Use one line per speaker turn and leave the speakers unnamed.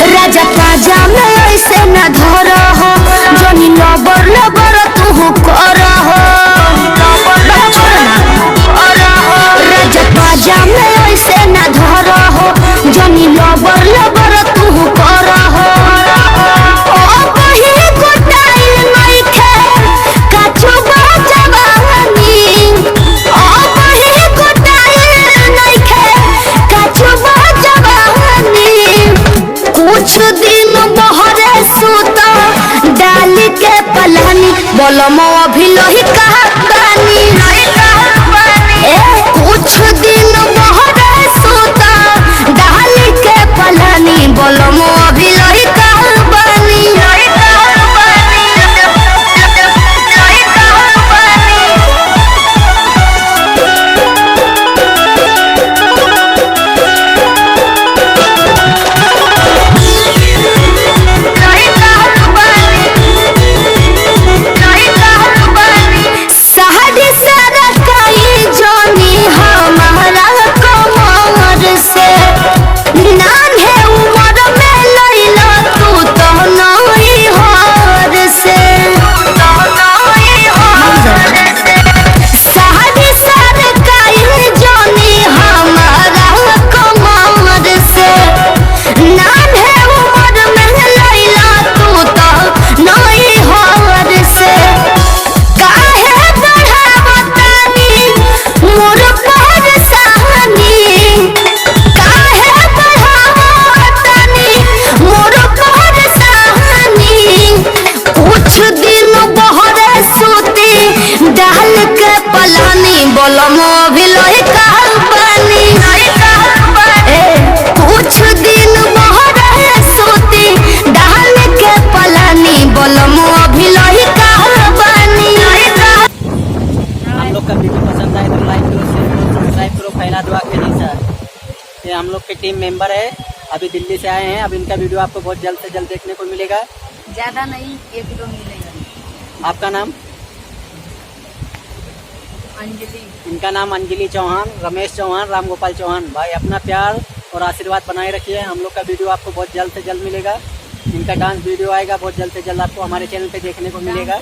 राजा पाजा में ऐसे न धर हो, जनी लबर लबर तू कर हो। राजा पाजा में ऐसे न धर हो, जनी लबर लबर तू कर हो। कुछ दिन बहरे सूता डाल के पलानी बोलमो अभी लोही कहानी। कुछ दिन बहरे सूता डाल के पलानी बोलमो अभी लोही कहानी। बोलमो भी लोही कहानी। कुछ दिन बहरे सूती डाल के पलानी बोलमो भी लोही कहानी।
हम लोग का वीडियो पसंद आए तो लाइक करो, शेयर करो, सब्सक्राइब करो, फैला दो आके नहीं सर। ये हम लोग के टीम मेंबर है, अभी दिल्ली से आए हैं। अब इनका वीडियो आपको बहुत जल्द से जल्द देखने को मिलेगा।
ज्यादा नहीं, 1 वीडियो मिलेगा।
आपका नाम?
अंजलि।
इनका नाम अंजलि चौहान, रमेश चौहान, राम गोपाल चौहान। भाई अपना प्यार और आशीर्वाद बनाए रखिए। हम लोग का वीडियो आपको बहुत जल्द से जल्द मिलेगा। इनका डांस वीडियो आएगा बहुत जल्द से जल्द, आपको हमारे चैनल पे देखने को मिलेगा।